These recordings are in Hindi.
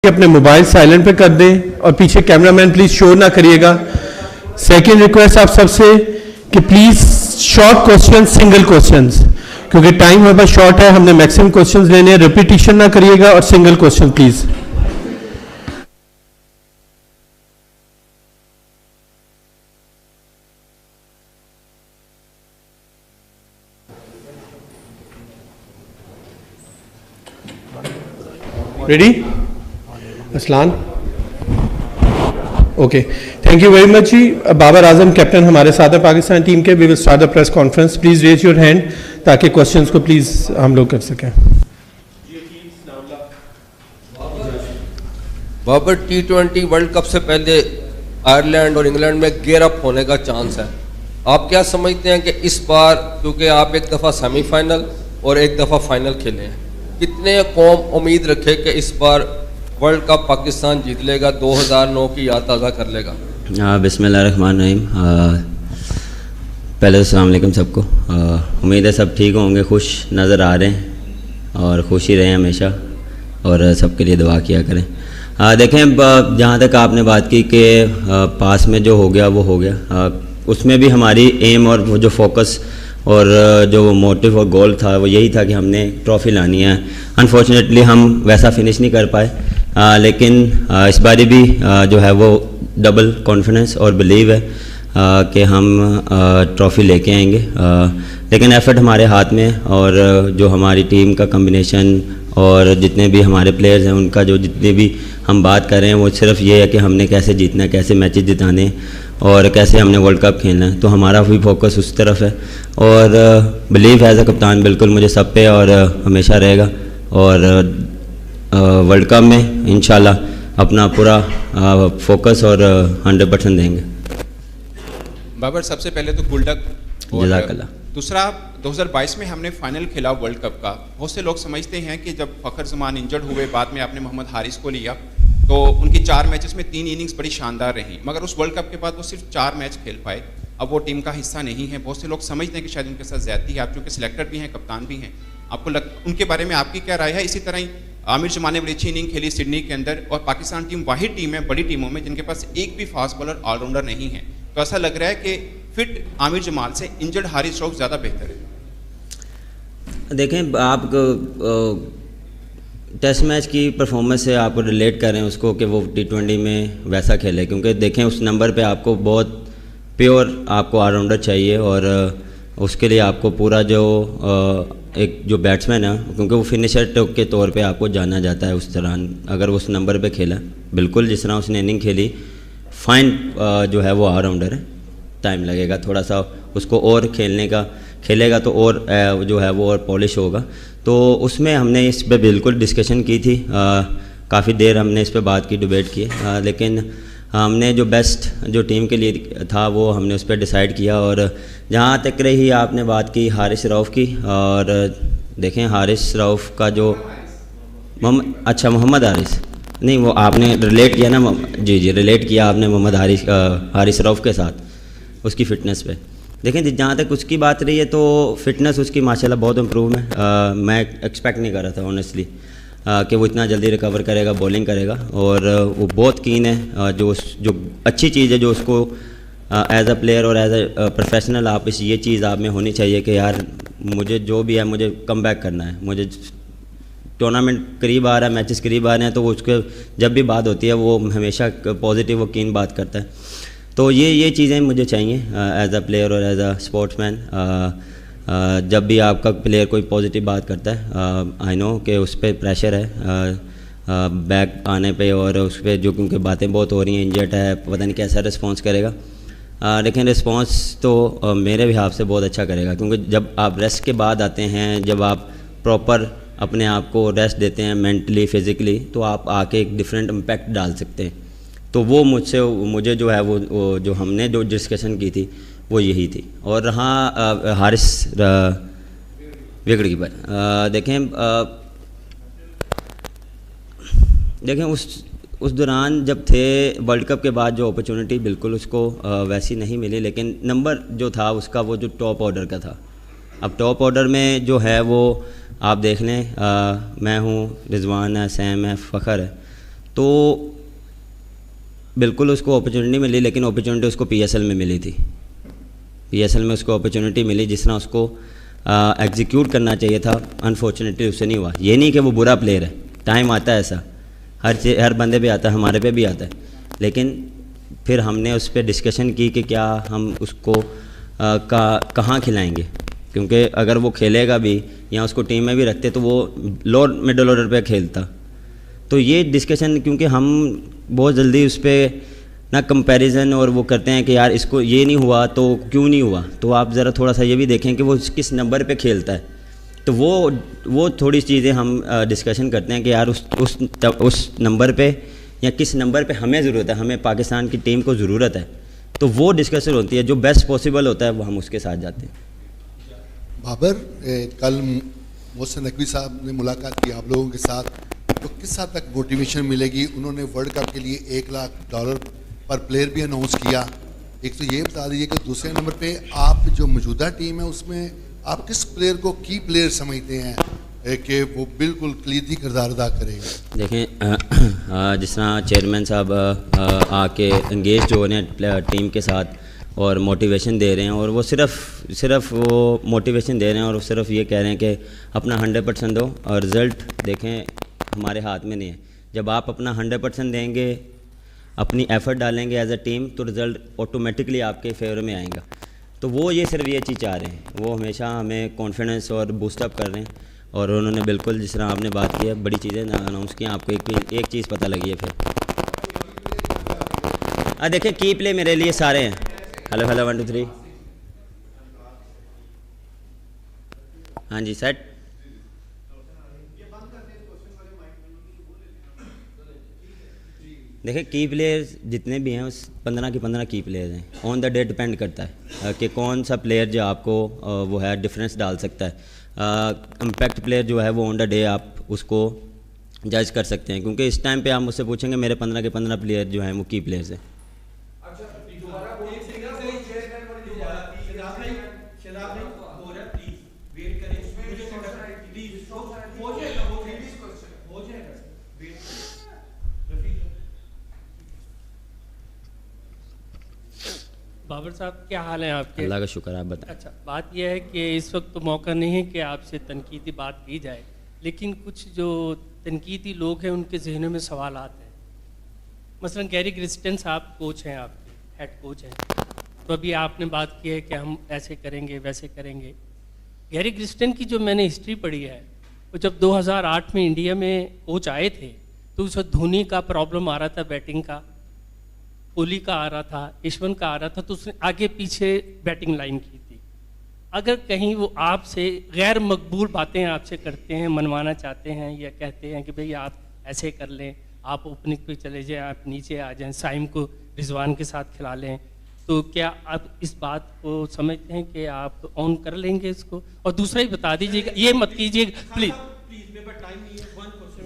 अपने मोबाइल साइलेंट पे कर दें और पीछे कैमरामैन प्लीज शोर ना करिएगा। सेकंड रिक्वेस्ट आप सबसे कि please short question, single questions, क्योंकि टाइम हमारे पास शॉर्ट है, हमने मैक्सिमम क्वेश्चंस लेने हैं। रिपीटिशन ना करिएगा और single question please. Ready? Aslan, okay, thank you very much ji. Babar Azam captain हमारे साथ है पाकिस्तान टीम के। We will start the press conference. Please raise your hand ताकि क्वेश्चंस को प्लीज हम लोग कर सकें। बाबर, T20 वर्ल्ड कप से पहले आयरलैंड और इंग्लैंड में गेयर अप होने का चांस है। आप क्या समझते हैं कि इस बार, क्योंकि आप एक दफ़ा सेमीफाइनल और एक दफ़ा फाइनल खेले हैं, कितने कौम उम्मीद रखे कि इस बार वर्ल्ड कप पाकिस्तान जीत लेगा, 2009 की याद ताज़ा कर लेगा? बिस्मिल्लाहिर्रहमानिर्रहीम। पहले तो अस्सलाम वालेकुम सबको। उम्मीद है सब ठीक होंगे, खुश नज़र आ रहे हैं और खुश ही रहें हमेशा और सबके लिए दुआ किया करें। देखें, जहाँ तक आपने बात की कि पास में जो हो गया वो हो गया, उसमें भी हमारी एम और वो जो फोकस और जो मोटिव और गोल था वो यही था कि हमने ट्रॉफ़ी लानी है। अनफॉर्चुनेटली हम वैसा फिनिश नहीं कर पाए, लेकिन इस बारी भी जो है वो डबल कॉन्फिडेंस और बिलीव है कि हम ट्रॉफ़ी लेके आएंगे। लेकिन एफर्ट हमारे हाथ में है और जो हमारी टीम का कम्बिनेशन और जितने भी हमारे प्लेयर्स हैं उनका जो जितने भी हम बात कर रहे हैं वो सिर्फ ये है कि हमने कैसे जीतना है, कैसे मैचेस जिताने और कैसे हमने वर्ल्ड कप खेलना है। तो हमारा भी फोकस उस तरफ है और बिलीव एज अ कप्तान बिल्कुल मुझे सब पे और हमेशा रहेगा और वर्ल्ड कप में इंशाल्लाह अपना पूरा फोकस और 100% देंगे। बाबर, सबसे पहले तो गुड लक। जज़ाकल्लाह। दूसरा, 2022 में हमने फाइनल खेला वर्ल्ड कप का। बहुत से लोग समझते हैं कि जब फ़खर जमान इंजर्ड हुए, बाद में आपने मोहम्मद हारिस को लिया, तो उनकी 4 मैचेस में 3 इनिंग्स बड़ी शानदार रही, मगर उस वर्ल्ड कप के बाद वो सिर्फ 4 मैच खेल पाए। अब वो टीम का हिस्सा नहीं है। बहुत से लोग समझते हैं कि शायद उनके साथ ज़्यादती है। आप चूँकि सिलेक्टर भी हैं, कप्तान भी हैं, आपको उनके बारे में आपकी क्या राय है? इसी तरह ही आमिर जमान ने बड़ी अच्छी इनिंग खेली सिडनी के अंदर, और पाकिस्तान टीम वाहिद टीम है बड़ी टीमों में जिनके पास एक भी फास्ट बॉलर ऑलराउंडर नहीं है। तो ऐसा लग रहा है कि फिट आमिर जमाल से इंजर्ड हारिस राउफ ज़्यादा बेहतर है। देखें, आप टेस्ट मैच की परफॉर्मेंस से आप रिलेट करें उसको कि वो T20 में वैसा खेले, क्योंकि देखें उस नंबर पे आपको बहुत प्योर आपको ऑलराउंडर चाहिए और उसके लिए आपको पूरा जो एक जो बैट्समैन है, क्योंकि वो फिनिशर के तौर पे आपको जाना जाता है उस तरह, अगर उस नंबर पे खेला बिल्कुल जिस तरह उसने इनिंग खेली, फाइन जो है वो ऑलराउंडर है। टाइम लगेगा थोड़ा सा उसको और खेलेगा तो और जो है वो और पॉलिश होगा। तो उसमें हमने इस पे बिल्कुल डिस्कशन की थी, काफ़ी देर हमने इस पे बात की, डिबेट की, लेकिन हमने जो बेस्ट जो टीम के लिए था वो हमने उस पर डिसाइड किया। और जहाँ तक रही आपने बात की हारिस रऊफ़ की, और देखें हारिस रऊफ़ का जो मोहम्मद हारिस नहीं, वो आपने रिलेट किया ना, जी रिलेट किया आपने मोहम्मद हारिस रऊफ़ के साथ उसकी फ़िटनेस पे। देखें जहाँ तक उसकी बात रही है तो फ़िटनेस उसकी माशाल्लाह बहुत इम्प्रूव है। मैं एक्सपेक्ट नहीं कर रहा था ऑनेस्टली कि वो इतना जल्दी रिकवर करेगा, बॉलिंग करेगा, और वो बहुत कीन है। जो अच्छी चीज़ है जो उसको एज अ प्लेयर और एज अ प्रोफेशनल आप ये चीज़ आप में होनी चाहिए कि यार मुझे जो भी है मुझे कम बैक करना है, मुझे टूर्नामेंट करीब आ रहा है, मैचेस करीब आ रहे हैं, तो उसके जब भी बात होती है वो हमेशा पॉजिटिव और कीन बात करता है। तो ये चीज़ें मुझे चाहिए एज अ प्लेयर और एज अ स्पोर्ट्समैन। जब भी आपका प्लेयर कोई पॉजिटिव बात करता है, आई नो कि उस पर प्रेशर है बैक आने पे, और उस पर जो क्योंकि बातें बहुत हो रही हैं, इंजर्ड है, पता नहीं कैसा रिस्पॉन्स करेगा। लेकिन रिस्पॉन्स तो मेरे भी हिसाब से बहुत अच्छा करेगा, क्योंकि जब आप रेस्ट के बाद आते हैं, जब आप प्रॉपर अपने आप को रेस्ट देते हैं मेंटली फिज़िकली, तो आप आके एक डिफरेंट इम्पैक्ट डाल सकते हैं। तो वो मुझे जो है वो जो हमने जो डिस्कशन की थी वो यही थी। और रहा हारिस विकेट कीपर, देखें उस दौरान जब थे वर्ल्ड कप के बाद जो अपॉर्चुनिटी बिल्कुल उसको वैसी नहीं मिली, लेकिन नंबर जो था उसका वो जो टॉप ऑर्डर का था। अब टॉप ऑर्डर में जो है वो आप देख लें, मैं हूँ, रिजवान है, सैम है, फ़खर है, तो बिल्कुल उसको अपॉर्चुनिटी मिली, लेकिन अपॉर्चुनिटी उसको पीएसएल में मिली थी। पीएसएल में उसको अपॉर्चुनिटी मिली, जिस तरह उसको एग्जीक्यूट करना चाहिए था, अनफॉर्चुनेटली उससे नहीं हुआ। ये नहीं कि वो बुरा प्लेयर है, टाइम आता है ऐसा, हर बंदे पे आता है, हमारे पे भी आता है। लेकिन फिर हमने उस पर डिस्कशन की कि क्या हम उसको कहाँ खिलाएंगे, क्योंकि अगर वो खेलेगा भी या उसको टीम में भी रखते तो वो लोअर मिडल ऑर्डर पे खेलता। तो ये डिस्कशन, क्योंकि हम बहुत जल्दी उस पर ना कंपैरिजन और वो करते हैं कि यार इसको ये नहीं हुआ तो क्यों नहीं हुआ, तो आप ज़रा थोड़ा सा ये भी देखें कि वो किस नंबर पे खेलता है। तो वो थोड़ी चीज़ें हम डिस्कशन करते हैं कि यार उस नंबर पे या किस नंबर पे हमें ज़रूरत है, हमें पाकिस्तान की टीम को ज़रूरत है, तो वो डिस्कशन होती है। जो बेस्ट पॉसिबल होता है वो हम उसके साथ जाते हैं। बाबर, कल मोहसिन नकवी साहब ने मुलाकात की आप लोगों के साथ, तो किस हद तक मोटिवेशन मिलेगी? उन्होंने वर्ल्ड कप के लिए $1 लाख पर प्लेयर भी अनाउंस किया। एक तो ये बता दीजिए कि दूसरे नंबर पे आप जो मौजूदा टीम है उसमें आप किस प्लेयर को की प्लेयर समझते हैं कि वो बिल्कुल कलीदी किरदार अदा करेगा? देखें, जिस तरह चेयरमैन साहब आके एंगेज हो रहे हैं टीम के साथ और मोटिवेशन दे रहे हैं, और वो सिर्फ वो मोटिवेशन दे रहे हैं और सिर्फ ये कह रहे हैं कि अपना 100% दो, और रिज़ल्ट देखें हमारे हाथ में नहीं है। जब आप अपना 100% देंगे, अपनी एफ़र्ट डालेंगे एज अ टीम, तो रिज़ल्ट ऑटोमेटिकली आपके फेवर में आएगा। तो वो ये सिर्फ ये चीज़ चाह रहे हैं, वो हमेशा हमें कॉन्फिडेंस और बूस्टअप कर रहे हैं। और उन्होंने बिल्कुल जिस तरह आपने बात की है, बड़ी चीज़ें अनाउंस की, आपको एक चीज़ पता लगी है। फिर देखिए, की प्ले मेरे लिए सारे हैं। हेलो 1 2 3, हाँ जी सेट। देखिए, की प्लेयर्स जितने भी हैं उस 15 के 15 की प्लेयर्स हैं। ऑन द डे डिपेंड करता है कि कौन सा प्लेयर जो आपको वो है डिफरेंस डाल सकता है। इम्पैक्ट प्लेयर जो है वो ऑन द डे आप उसको जज कर सकते हैं, क्योंकि इस टाइम पे आप मुझसे पूछेंगे मेरे 15 के 15 प्लेयर जो हैं वो की प्लेयर्स हैं। बाबर साहब, क्या हाल है आपके? अल्लाह का शुक्र, आप बताएं। अच्छा, बात यह है कि इस वक्त तो मौका नहीं है कि आपसे तनकीदी बात की जाए, लेकिन कुछ जो तनकीदी लोग हैं उनके जहनों में सवाल आते हैं। मसलन गैरी ग्रिस्टन साहब कोच हैं, आपके हेड कोच हैं, तो अभी आपने बात की है कि हम ऐसे करेंगे वैसे करेंगे। गैरी ग्रिस्टन की जो मैंने हिस्ट्री पढ़ी है, वो जब 2008 में इंडिया में कोच आए थे तो उस वक्त धोनी का प्रॉब्लम आ रहा था, बैटिंग का, कोहली का आ रहा था, ईश्वन का आ रहा था, तो उसने आगे पीछे बैटिंग लाइन की थी। अगर कहीं वो आपसे गैर मकबूल बातें आपसे करते हैं, मनवाना चाहते हैं या कहते हैं कि भाई आप ऐसे कर लें, आप ओपनिंग पे चले जाएं, आप नीचे आ जाएं, साइम को रिजवान के साथ खिला लें, तो क्या आप इस बात को समझते हैं कि आप ऑन कर लेंगे इसको? और दूसरा ही बता दीजिएगा, ये मत कीजिएगा प्लीज़।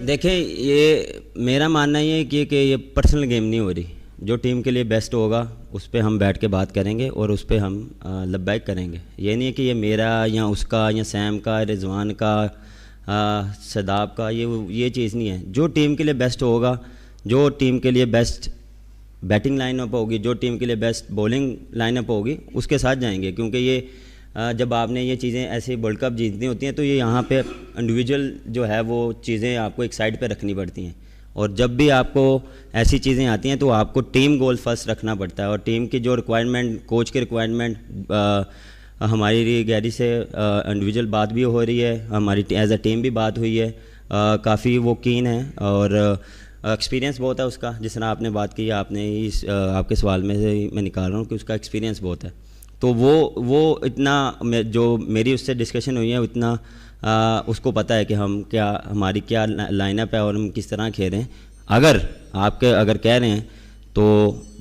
देखें, ये मेरा मानना ये है कि ये पर्सनल गेम नहीं हो रही। जो टीम के लिए बेस्ट होगा उस पर हम बैठ के बात करेंगे और उस पर हम लब्बैक करेंगे। ये नहीं है कि ये मेरा या उसका या सैम का, रिजवान का, सदाब का, ये चीज़ नहीं है। जो टीम के लिए बेस्ट होगा, जो टीम के लिए बेस्ट बैटिंग लाइनअप होगी, जो टीम के लिए बेस्ट बॉलिंग लाइनअप होगी, उसके साथ जाएंगे। क्योंकि ये जब आपने ये चीज़ें ऐसे वर्ल्ड कप जीतनी होती हैं तो ये यहाँ पे इंडिविजुअल जो है वो चीज़ें आपको एक साइड पे रखनी पड़ती हैं, और जब भी आपको ऐसी चीज़ें आती हैं तो आपको टीम गोल फर्स्ट रखना पड़ता है। और टीम की जो रिक्वायरमेंट, कोच की रिक्वायरमेंट, हमारी गैरी से इंडिविजुअल बात भी हो रही है, हमारी एज अ टीम भी बात हुई है, काफ़ी वो कीन है और एक्सपीरियंस बहुत है उसका। जिस तरह आपने बात की, आपने इस आपके सवाल में से मैं निकाल रहा हूँ कि उसका एक्सपीरियंस बहुत है। तो वो इतना जो मेरी उससे डिस्कशन हुई है उतना उसको पता है कि हम क्या, हमारी क्या लाइनअप है और हम किस तरह खेल रहे हैं। अगर कह रहे हैं तो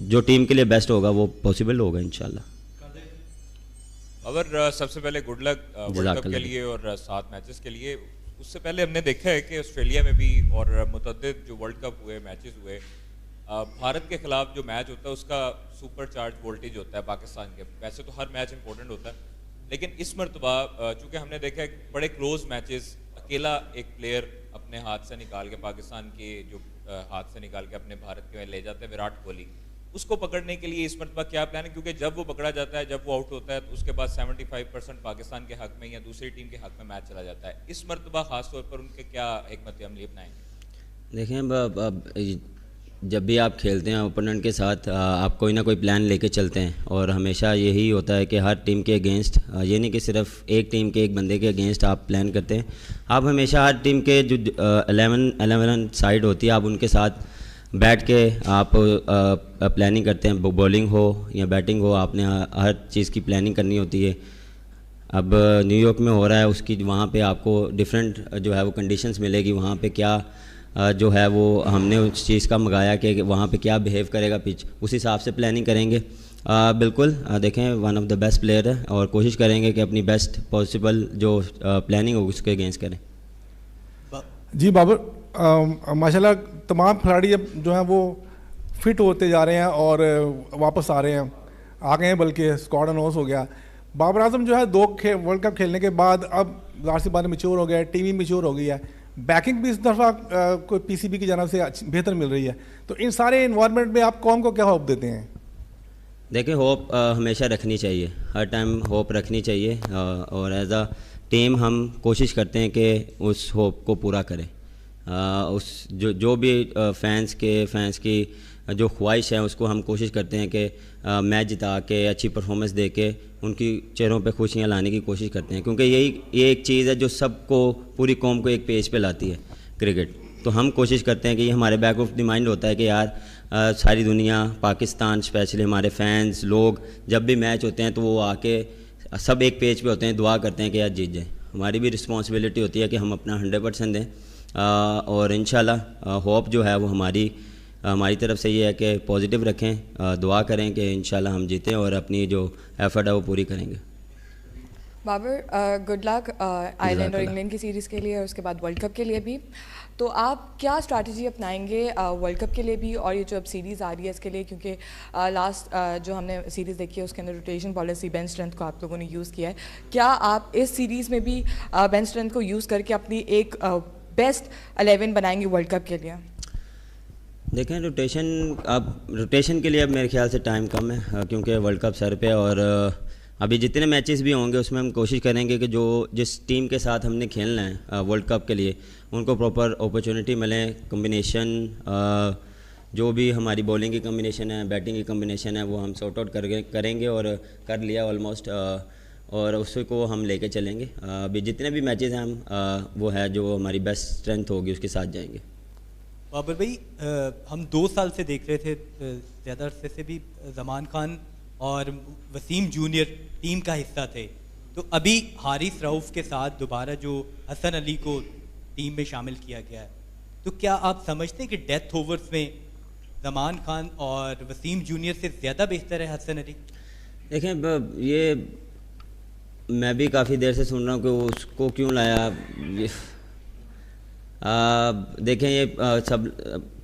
जो टीम के लिए बेस्ट होगा वो पॉसिबल होगा इंशाल्लाह। अगर सबसे पहले गुड लक वर्ल्ड कप के लिए और 7 मैचेस के लिए। उससे पहले हमने देखा है कि ऑस्ट्रेलिया में भी और मुतअद्दिद जो वर्ल्ड कप हुए, मैचेस हुए, भारत के खिलाफ जो मैच होता है उसका सुपर चार्ज वोल्टेज होता है पाकिस्तान के। वैसे तो हर मैच इंपॉर्टेंट होता है, लेकिन इस मरतबा चूँकि हमने देखा है बड़े क्लोज मैचेस, अकेला एक प्लेयर अपने हाथ से निकाल के पाकिस्तान के जो हाथ से निकाल के अपने भारत के में ले जाते हैं विराट कोहली, उसको पकड़ने के लिए इस मरतबा क्या प्लान है? क्योंकि जब वो पकड़ा जाता है, जब वो आउट होता है, तो उसके बाद 75% पाकिस्तान के हक में या दूसरी टीम के हक में मैच चला जाता है। इस मरतबा ख़ास तौर पर उनके क्या हिकमत अमली अपनाएंगे? देखें, जब भी आप खेलते हैं ओपोनेंट के साथ, आप कोई ना कोई प्लान लेके चलते हैं और हमेशा यही होता है कि हर टीम के अगेंस्ट, ये नहीं कि सिर्फ एक टीम के एक बंदे के अगेंस्ट आप प्लान करते हैं, आप हमेशा हर टीम के जो 11 साइड होती है आप उनके साथ बैठ के आप प्लानिंग करते हैं। बॉलिंग हो या बैटिंग हो, आपने हर चीज़ की प्लानिंग करनी होती है। अब न्यूयॉर्क में हो रहा है, उसकी वहाँ पे आपको डिफरेंट जो है वो कंडीशंस मिलेगी, वहाँ पे क्या जो है वो हमने उस चीज़ का मंगाया कि वहाँ पे क्या बिहेव करेगा पिच, उस हिसाब से प्लानिंग करेंगे। बिल्कुल देखें, one of the best player है और कोशिश करेंगे कि अपनी बेस्ट पॉसिबल जो प्लानिंग हो उसके अगेंस्ट करें। जी बाबर, माशाल्लाह तमाम खिलाड़ी अब जो हैं वो फिट होते जा रहे हैं और वापस आ रहे हैं, आ गए हैं, बल्कि स्क्वाड अनाउंस हो गया। बाबर आजम जो है 2 वर्ल्ड कप खेलने के बाद अब ज़ाहिर सी बात मैच्योर हो गया है, टीम भी मैच्योर हो गई है, बैकिंग भी इस दफ़ा कोई पीसीबी की जानब से बेहतर मिल रही है, तो इन सारे इन्वायरमेंट में आप कौन को क्या होप देते हैं? देखिए, होप हमेशा रखनी चाहिए, हर टाइम होप रखनी चाहिए और एज अ टीम हम कोशिश करते हैं कि उस होप को पूरा करें। उस जो भी फैंस की जो ख्वाहिश है उसको हम कोशिश करते हैं कि मैच जिता के अच्छी परफॉर्मेंस दे के उनकी चेहरों पे खुशियां लाने की कोशिश करते हैं, क्योंकि ये एक चीज़ है जो सबको, पूरी कौम को एक पेज पे लाती है क्रिकेट। तो हम कोशिश करते हैं कि ये हमारे बैक ऑफ द माइंड होता है कि यार सारी दुनिया, पाकिस्तान स्पेशली हमारे फैंस लोग जब भी मैच होते हैं तो वो आके सब एक पेज पे होते हैं, दुआ करते हैं कि यार जीत जाए। हमारी भी रिस्पॉन्सिबिलिटी होती है कि हम अपना 100% दें और इंशाल्लाह होप जो है वो हमारी तरफ से ये है कि पॉजिटिव रखें, दुआ करें कि इंशाल्लाह हम जीतें और अपनी जो एफर्ट है वो पूरी करेंगे। बाबर, गुड लक आयरलैंड और इंग्लैंड की सीरीज़ के लिए और उसके बाद वर्ल्ड कप के लिए भी। तो आप क्या स्ट्रैटेजी अपनाएंगे वर्ल्ड कप के लिए भी और ये जो अब सीरीज़ आ रही है इसके लिए, क्योंकि लास्ट जो हमने सीरीज़ देखी है उसके अंदर रोटेशन पॉलिसी, बेंच स्ट्रेंथ को आप लोगों ने यूज़ किया है, क्या आप इस सीरीज़ में भी बेंच स्ट्रेंथ को यूज़ करके अपनी एक बेस्ट 11 बनाएंगे वर्ल्ड कप के लिए? देखें, रोटेशन के लिए अब मेरे ख्याल से टाइम कम है, क्योंकि वर्ल्ड कप सर पे और अभी जितने मैचेस भी होंगे उसमें हम कोशिश करेंगे कि जिस टीम के साथ हमने खेलना है वर्ल्ड कप के लिए उनको प्रॉपर अपॉर्चुनिटी मिले, कॉम्बिनेशन जो भी हमारी बॉलिंग की कॉम्बिनेशन है, बैटिंग की कॉम्बिनेशन है, वो हम सॉर्ट आउट करेंगे और कर लिया ऑलमोस्ट, और उसी को हम लेके चलेंगे। अभी जितने भी मैचेस हैं हम वो है जो हमारी बेस्ट स्ट्रेंथ होगी उसके साथ जाएंगे। बाबर भाई, हम 2 साल से देख रहे थे, ज़्यादा अरसे से भी ज़मान खान और वसीम जूनियर टीम का हिस्सा थे, तो अभी हारिस रऊफ़ के साथ दोबारा जो हसन अली को टीम में शामिल किया गया है, तो क्या आप समझते हैं कि डेथ ओवर्स में ज़मान खान और वसीम जूनियर से ज़्यादा बेहतर है हसन अली? देखें, ये मैं भी काफ़ी देर से सुन रहा हूँ कि उसको क्यों लाया। देखें, ये सब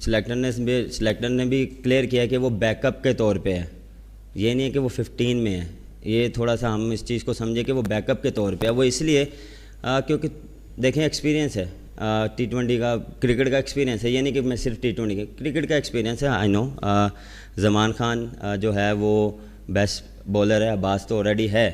सिलेक्टर ने भी क्लियर किया कि वो बैकअप के तौर पे है, ये नहीं है कि वो 15 में है। ये थोड़ा सा हम इस चीज़ को समझे कि वो बैकअप के तौर पे है। वो इसलिए क्योंकि देखें एक्सपीरियंस है, T20 का, क्रिकेट का एक्सपीरियंस है, ये नहीं कि मैं सिर्फ T20 का, क्रिकेट का एक्सपीरियंस है। आई नो ज़मान खान जो है वो बेस्ट बॉलर है, अब्बास तो ऑलरेडी है,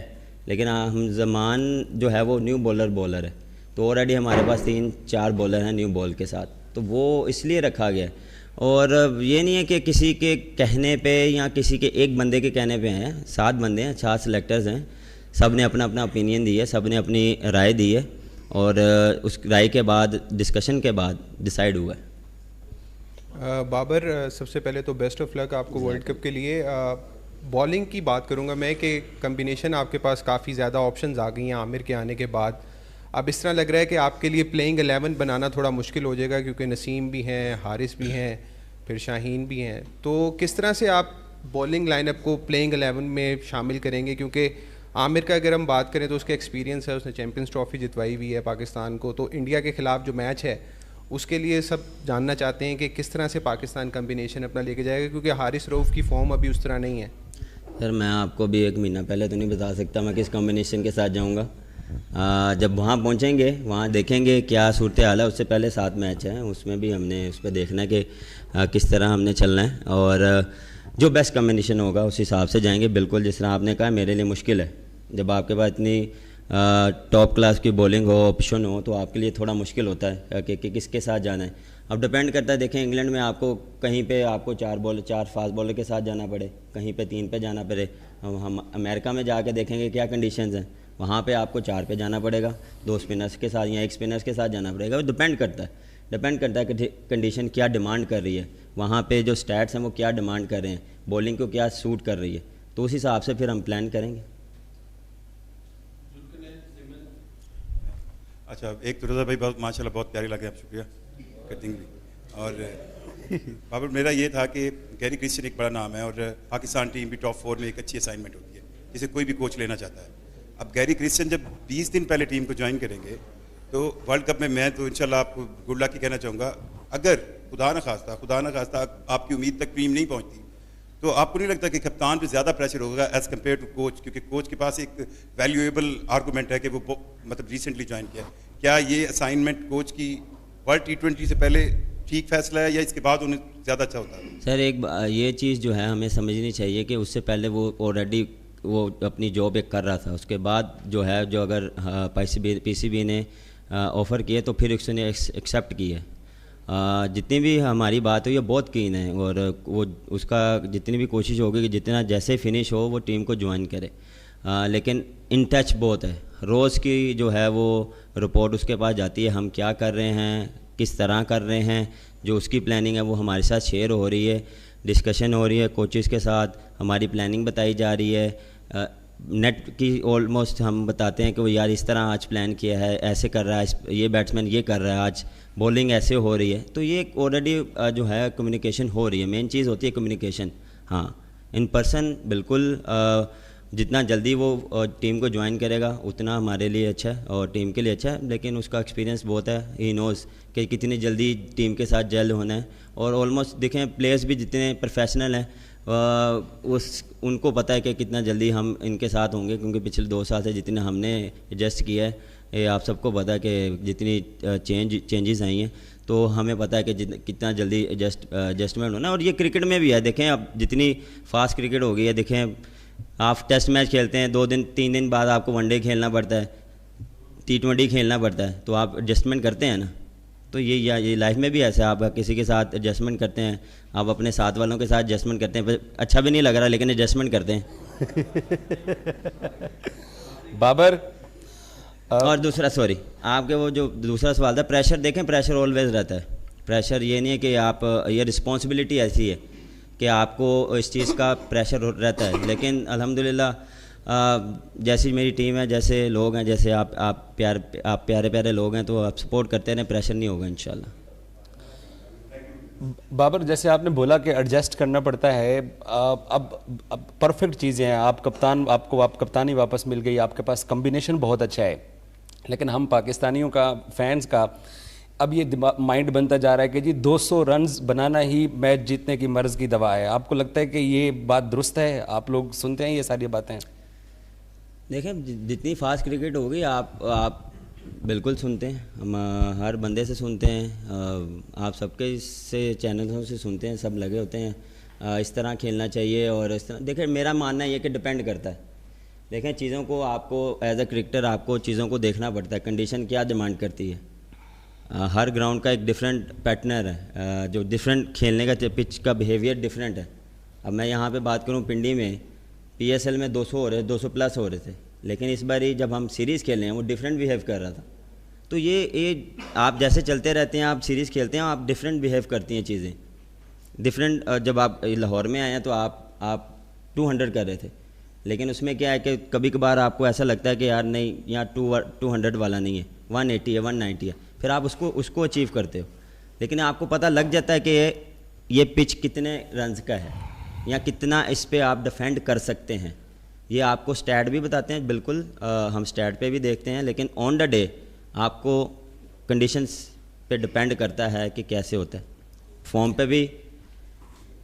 लेकिन हम ज़मान जो है वो न्यू बॉलर है, तो ऑलरेडी हमारे पास 3-4 बॉलर हैं न्यू बॉल के साथ, तो वो इसलिए रखा गया। और ये नहीं है कि किसी के कहने पे या किसी के एक बंदे के कहने पे हैं, 7 बंदे हैं, 4 सिलेक्टर्स हैं, सब ने अपना अपना ओपिनियन दी है, सब ने अपनी राय दी है और उस राय के बाद, डिस्कशन के बाद डिसाइड हुआ है। बाबर, सबसे पहले तो बेस्ट ऑफ लक आपको वर्ल्ड कप के लिए। बॉलिंग की बात करूंगा मैं कि कम्बिनेशन आपके पास काफ़ी ज़्यादा ऑप्शंस आ गई हैं आमिर के आने के बाद। अब इस तरह लग रहा है कि आपके लिए प्लेइंग 11 बनाना थोड़ा मुश्किल हो जाएगा, क्योंकि नसीम भी हैं, हारिस भी हैं, फिर शाहीन भी हैं। तो किस तरह से आप बॉलिंग लाइनअप को प्लेइंग 11 में शामिल करेंगे? क्योंकि आमिर का अगर हम बात करें तो उसका एक्सपीरियंस है, उसने चैम्पियंस ट्रॉफी जितवाई हुई है पाकिस्तान को, तो इंडिया के ख़िलाफ़ जो मैच है उसके लिए सब जानना चाहते हैं कि किस तरह से पाकिस्तान कम्बिनेशन अपना लेके जाएगा, क्योंकि हारिस रऊफ़ की फॉर्म अभी उस तरह नहीं है। सर, मैं आपको भी 1 महीना पहले तो नहीं बता सकता मैं किस कॉम्बिनेशन के साथ जाऊंगा, जब वहाँ पहुँचेंगे वहाँ देखेंगे क्या सूरत हाल है। उससे पहले 7 मैच हैं, उसमें भी हमने उस पर देखना है कि किस तरह हमने चलना है और जो बेस्ट कम्बिनेशन होगा उस हिसाब से जाएंगे। बिल्कुल जिस तरह आपने कहा मेरे लिए मुश्किल है, जब आपके पास इतनी टॉप क्लास की बॉलिंग हो, ऑप्शन हो, तो आपके लिए थोड़ा मुश्किल होता है कि किसके साथ जाना है। अब डिपेंड करता है, देखें इंग्लैंड में आपको कहीं पे आपको 4 फास्ट बॉलर के साथ जाना पड़े, कहीं पे 3 पे जाना पड़े। हम अमेरिका में जाके देखेंगे क्या कंडीशंस हैं, वहाँ पे आपको 4 पे जाना पड़ेगा, 2 स्पिनर्स के साथ या 1 स्पिनर्स के साथ जाना पड़ेगा। वो डिपेंड करता है कि कंडीशन क्या डिमांड कर रही है, वहाँ पे जो स्टैट्स हैं वो क्या डिमांड कर रहे हैं, बॉलिंग को क्या सूट कर रही है, तो उस हिसाब से फिर हम प्लान करेंगे। अच्छा, एक तो रज़ा भाई बहुत माशाल्लाह बहुत प्यारी लगे, आप शुक्रिया कटिंग भी। और बाबर मेरा ये था कि गैरी क्रिस्टियन एक बड़ा नाम है और पाकिस्तान टीम भी टॉप 4 में एक अच्छी असाइनमेंट होती है जिसे कोई भी कोच लेना चाहता है। अब गैरी क्रिस्टियन जब 20 दिन पहले टीम को ज्वाइन करेंगे तो वर्ल्ड कप में मैं तो इंशाल्लाह आपको गुड लक ही कहना चाहूँगा। अगर खुदा न खास्ता आपकी उम्मीद तक टीम नहीं पहुँचती तो आपको नहीं लगता कि कप्तान पे ज़्यादा प्रेशर होगा एज़ कम्पेयर टू कोच, क्योंकि कोच के पास एक वैल्यूएबल आर्गूमेंट है कि वो मतलब रिसेंटली ज्वाइन किया। क्या ये असाइनमेंट कोच की वर्ल्ड T20 से पहले ठीक फैसला है या इसके बाद उन्हें ज़्यादा अच्छा होता है? सर एक ये चीज़ जो है हमें समझनी चाहिए कि उससे पहले वो ऑलरेडी वो अपनी जॉब एक कर रहा था, उसके बाद जो है जो अगर PCB ने ऑफ़र किए तो फिर उसने एक्सेप्ट की है। जितनी भी हमारी बात हुई है बहुत कीन है और वो उसका जितनी भी कोशिश होगी कि जितना जैसे फिनिश हो वो टीम को ज्वाइन करे, लेकिन इन टच बहुत है। रोज़ की जो है वो रिपोर्ट उसके पास जाती है, हम क्या कर रहे हैं, किस तरह कर रहे हैं, जो उसकी प्लानिंग है वो हमारे साथ शेयर हो रही है, डिस्कशन हो रही है कोचेज़ के साथ, हमारी प्लानिंग बताई जा रही है। नेट की ऑलमोस्ट हम बताते हैं कि वो यार इस तरह आज प्लान किया है, ऐसे कर रहा है, ये बैट्समैन ये कर रहा है, आज बॉलिंग ऐसे हो रही है। तो ये ऑलरेडी जो है कम्युनिकेशन हो रही है। मेन चीज़ होती है कम्युनिकेशन। हाँ, इन पर्सन बिल्कुल जितना जल्दी वो टीम को ज्वाइन करेगा उतना हमारे लिए अच्छा है और टीम के लिए अच्छा है, लेकिन उसका एक्सपीरियंस बहुत है, ही नोज़ कि कितनी जल्दी टीम के साथ जेल होना है। और ऑलमोस्ट देखें प्लेयर्स भी जितने प्रोफेशनल हैं उनको पता है कि कितना जल्दी हम इनके साथ होंगे, क्योंकि पिछले 2 साल से जितने हमने एडजस्ट किया है, ये आप सबको पता है कि जितनी चेंजेस आई हैं, तो हमें पता है कि कितना जल्दी एडजस्टमेंट होना है। और ये क्रिकेट में भी है, देखें अब जितनी फास्ट क्रिकेट हो गई है, देखें आप टेस्ट मैच खेलते हैं 2 दिन 3 दिन बाद आपको वनडे खेलना पड़ता है, T20 खेलना पड़ता है, तो आप एडजस्टमेंट करते हैं ना। तो ये लाइफ में भी ऐसा है, आप किसी के साथ एडजस्टमेंट करते हैं, आप अपने साथ वालों के साथ एडजस्टमेंट करते हैं, अच्छा भी नहीं लग रहा लेकिन एडजस्टमेंट करते हैं। बाबर और दूसरा सॉरी आपके वो जो दूसरा सवाल था, प्रेशर देखें प्रेशर ऑलवेज रहता है। प्रेशर ये नहीं है कि आप ये रिस्पॉन्सिबिलिटी ऐसी है कि आपको इस चीज़ का प्रेशर रहता है, लेकिन अल्हम्दुलिल्लाह जैसी मेरी टीम है, जैसे लोग हैं, जैसे आप प्यारे प्यारे लोग हैं, तो आप सपोर्ट करते हैं, प्रेशर नहीं होगा इंशाल्लाह। बाबर जैसे आपने बोला कि एडजस्ट करना पड़ता है, अब परफेक्ट चीज़ें हैं, आप कप्तानी वापस मिल गई, आपके पास कम्बिनेशन बहुत अच्छा है, लेकिन हम पाकिस्तानियों का फैंस का अब ये माइंड बनता जा रहा है कि जी 200 रन्स बनाना ही मैच जीतने की मर्ज़ की दवा है। आपको लगता है कि ये बात दुरुस्त है? आप लोग सुनते हैं ये सारी बातें? देखें जितनी फास्ट क्रिकेट होगी आप बिल्कुल सुनते हैं, हम हर बंदे से सुनते हैं, आप सबके से चैनलों से सुनते हैं, सब लगे होते हैं इस तरह खेलना चाहिए और इस तरह। देखें मेरा मानना ये कि डिपेंड करता है, देखें चीज़ों को आपको एज अ क्रिकेटर आपको चीज़ों को देखना पड़ता है, कंडीशन क्या डिमांड करती है। हर ग्राउंड का एक डिफरेंट पैटर्न है, जो डिफरेंट खेलने का पिच का बिहेवियर डिफरेंट है। अब मैं यहाँ पे बात करूँ पिंडी में PSL में 200 हो रहे, 200 प्लस हो रहे थे, लेकिन इस बार जब हम सीरीज़ खेले हैं वो डिफरेंट बिहेव कर रहा था। तो ये आप जैसे चलते रहते हैं, आप सीरीज़ खेलते हैं, आप डिफरेंट बिहेव करती हैं चीज़ें डिफरेंट। जब आप लाहौर में आए हैं तो आप 200 कर रहे थे, लेकिन उसमें क्या है कि कभी कभार आपको ऐसा लगता है कि यार नहीं यहाँ 200 वाला नहीं है, 180 है, 190 है, फिर आप उसको अचीव करते हो, लेकिन आपको पता लग जाता है कि ये पिच कितने रन्स का है या कितना इस पे आप डिफेंड कर सकते हैं। ये आपको स्टैट भी बताते हैं, बिल्कुल हम स्टैट पे भी देखते हैं, लेकिन ऑन द डे आपको कंडीशंस पे डिपेंड करता है कि कैसे होता है। फॉर्म पे भी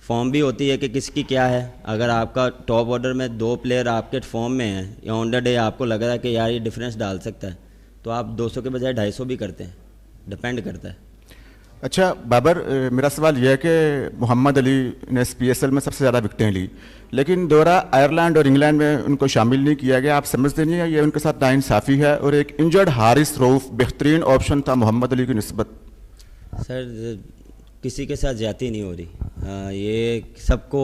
फॉर्म भी होती है कि किसकी क्या है। अगर आपका टॉप ऑर्डर में 2 प्लेयर आपके फॉर्म में हैं या ऑन द डे आपको लग रहा है कि यार ये डिफरेंस डाल सकता है, तो आप 200 के बजाय 250 भी करते हैं, डिपेंड करता है। अच्छा बाबर, मेरा सवाल यह है कि मोहम्मद अली ने PSL में सबसे ज़्यादा विकटें ली, लेकिन दोबारा आयरलैंड और इंग्लैंड में उनको शामिल नहीं किया गया। आप समझते नहीं है ये उनके साथ नाइंसाफ़ी है? और एक इंजर्ड हारिस रऊफ बेहतरीन ऑप्शन था मोहम्मद अली की निस्बत। सर किसी के साथ ज़्यादती नहीं हो रही, ये सबको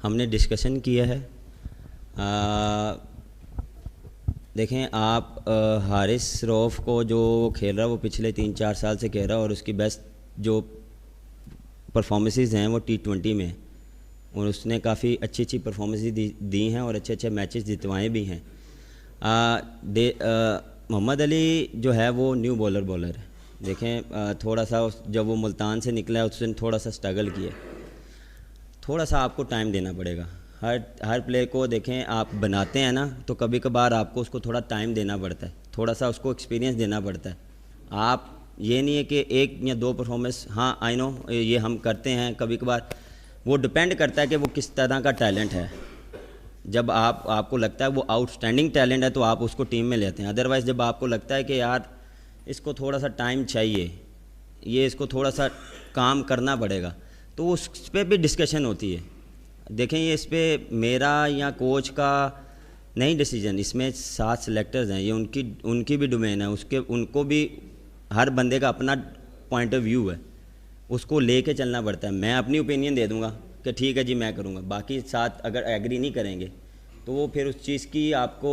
हमने डिस्कशन किया है। देखें आप, हारिस रऊफ को जो खेल रहा है वो पिछले 3-4 साल से खेल रहा है और उसकी बेस्ट जो परफॉर्मेंसेस हैं वो T20 में, और उसने काफ़ी अच्छी परफॉर्मेंसेस दी हैं और अच्छे मैचेस जितवाए भी हैं। मोहम्मद अली जो है वो न्यू बॉलर है। देखें थोड़ा सा जब वो मुल्तान से निकला है उसने थोड़ा सा स्ट्रगल किया, थोड़ा सा आपको टाइम देना पड़ेगा। हर प्लेयर को देखें आप बनाते हैं ना, तो कभी कभार आपको उसको थोड़ा टाइम देना पड़ता है, थोड़ा सा उसको एक्सपीरियंस देना पड़ता है। आप ये नहीं है कि 1 या 2 परफॉर्मेंस, हाँ आई नो ये हम करते हैं कभी कभार, वो डिपेंड करता है कि वो किस तरह का टैलेंट है। जब आपको लगता है वो आउटस्टैंडिंग टैलेंट है तो आप उसको टीम में लेते हैं। अदरवाइज़ जब आपको लगता है कि यार इसको थोड़ा सा टाइम चाहिए, ये इसको थोड़ा सा काम करना पड़ेगा, तो उस पर भी डिस्कशन होती है। देखें ये इस पर मेरा या कोच का नहीं डिसीजन, इसमें 7 सेलेक्टर्स हैं, ये उनकी भी डोमेन है, उनको भी हर बंदे का अपना पॉइंट ऑफ व्यू है, उसको लेके चलना पड़ता है। मैं अपनी ओपिनियन दे दूंगा कि ठीक है जी मैं करूंगा, बाकी 7 अगर एग्री नहीं करेंगे तो वो फिर उस चीज़ की आपको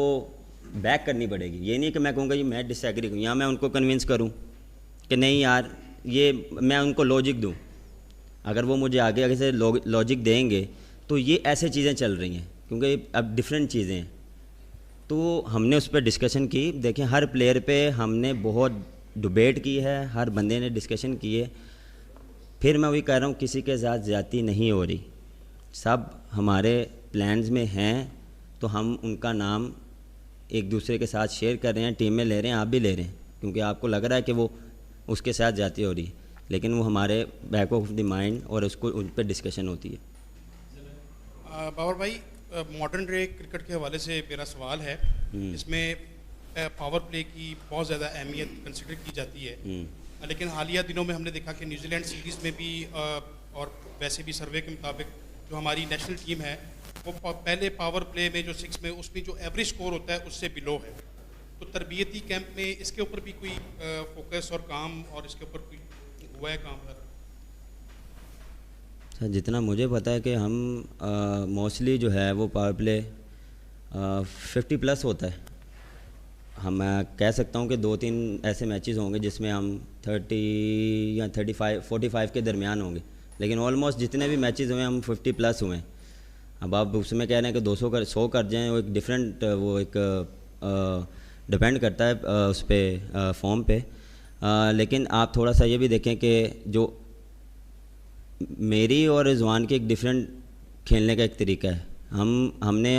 बैक करनी पड़ेगी। ये नहीं कि मैं कहूँगा जी मैं डिसएग्री करूँ या मैं उनको कन्विंस करूँ कि नहीं यार ये, मैं उनको लॉजिक दूँ। अगर वो मुझे आगे से लॉजिक देंगे तो ये ऐसे चीज़ें चल रही हैं, क्योंकि अब डिफरेंट चीज़ें हैं, तो हमने उस पर डिस्कशन की। देखें हर प्लेयर पे हमने बहुत डिबेट की है, हर बंदे ने डिस्कशन की है। फिर मैं वही कह रहा हूँ, किसी के साथ ज़्यादती नहीं हो रही, सब हमारे प्लान्स में हैं, तो हम उनका नाम एक दूसरे के साथ शेयर कर रहे हैं, टीम में ले रहे हैं, आप भी ले रहे हैं, क्योंकि आपको लग रहा है कि वो उसके साथ ज़्यादती हो रही है, लेकिन वो हमारे बैक ऑफ द माइंड और उसको उन पर डिस्कशन होती है। बाबर भाई, मॉडर्न डे क्रिकेट के हवाले से मेरा सवाल है, इसमें पावर प्ले की बहुत ज़्यादा अहमियत कंसिडर की जाती है, लेकिन हालिया दिनों में हमने देखा कि न्यूजीलैंड सीरीज़ में भी और वैसे भी सर्वे के मुताबिक जो हमारी नेशनल टीम है वो पहले पावर प्ले में जो 6 में उसमें जो एवरेज स्कोर होता है उससे बिलो है। तो तरबियती कैंप में इसके ऊपर भी कोई फोकस और काम, और इसके ऊपर कोई हुआ है काम? सर जितना मुझे पता है कि हम मोस्टली जो है वो पावर प्ले 50+ होता है। हम कह सकता हूँ कि 2-3 ऐसे मैचेस होंगे जिसमें हम 30 या 45 के दरमियान होंगे, लेकिन ऑलमोस्ट जितने भी मैचेस हुए हम 50+ हुए हैं। अब आप उसमें कह रहे हैं कि 100 कर जाएं, वो एक डिफरेंट, वो एक डिपेंड करता है उस पर फॉर्म पे। लेकिन आप थोड़ा सा ये भी देखें कि जो मेरी और रिजवान की एक डिफरेंट खेलने का एक तरीका है। हमने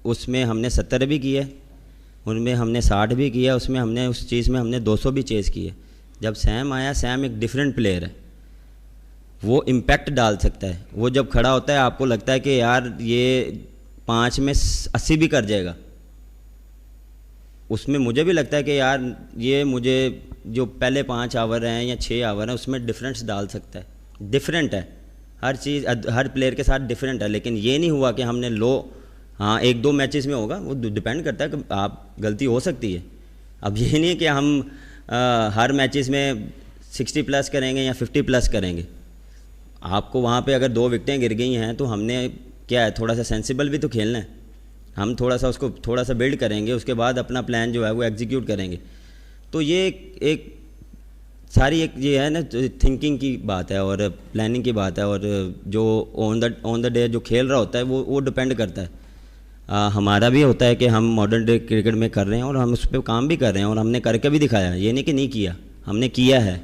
उसमें हमने 70 भी किए, उनमें हमने 60 भी किया, उसमें हमने उस चीज़ में हमने 200 भी चेज़ किए। जब सैम आया, सैम एक डिफरेंट प्लेयर है, वो इम्पैक्ट डाल सकता है। वो जब खड़ा होता है आपको लगता है कि यार ये 5 में 80 भी कर जाएगा, उसमें मुझे भी लगता है कि यार ये मुझे जो पहले 5 ओवर हैं या 6 ओवर हैं उसमें डिफरेंस डाल सकता है। डिफरेंट है हर चीज़, हर प्लेयर के साथ डिफरेंट है। लेकिन ये नहीं हुआ कि हमने हाँ 1-2 मैचेस में होगा, वो डिपेंड करता है कि आप गलती हो सकती है। अब ये नहीं है कि हम हर मैचेस में 60+ करेंगे या 50+ करेंगे। आपको वहाँ पे अगर 2 विकेटें गिर गई हैं तो हमने क्या है, थोड़ा सा सेंसिबल भी तो खेलना है। हम थोड़ा सा उसको थोड़ा सा बिल्ड करेंगे, उसके बाद अपना प्लान जो है वो एग्जीक्यूट करेंगे। तो ये एक सारी एक ये है ना थिंकिंग की बात है और प्लानिंग की बात है, और जो ऑन द डे जो खेल रहा होता है वो डिपेंड करता है। हमारा भी होता है कि हम मॉडर्न डे क्रिकेट में कर रहे हैं और हम उस पर काम भी कर रहे हैं और हमने करके भी दिखाया। ये नहीं कि नहीं किया, हमने किया है,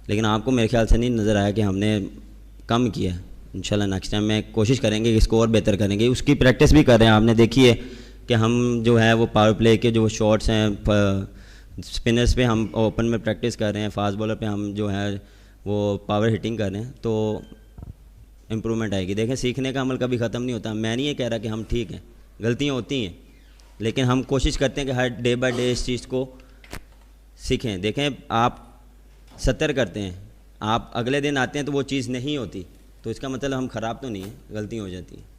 लेकिन आपको मेरे ख्याल से नहीं नज़र आया कि हमने कम किया। इंशाल्लाह नेक्स्ट टाइम में कोशिश करेंगे कि स्कोर बेहतर करेंगे, उसकी प्रैक्टिस भी कर रहे हैं। आपने देखी है कि हम जो है वो पावर प्ले के जो शॉट्स हैं, स्पिनर्स पे हम ओपन में प्रैक्टिस कर रहे हैं, फास्ट बॉलर पे हम जो है वो पावर हिटिंग कर रहे हैं। तो इम्प्रूवमेंट आएगी। देखें, सीखने का अमल कभी ख़त्म नहीं होता। मैं नहीं ये कह रहा कि हम ठीक हैं, गलतियाँ होती हैं, लेकिन हम कोशिश करते हैं कि हर डे बाय डे इस चीज़ को सीखें। देखें, आप 70 करते हैं, आप अगले दिन आते हैं तो वो चीज़ नहीं होती, तो इसका मतलब हम ख़राब तो नहीं है, गलती हो जाती है।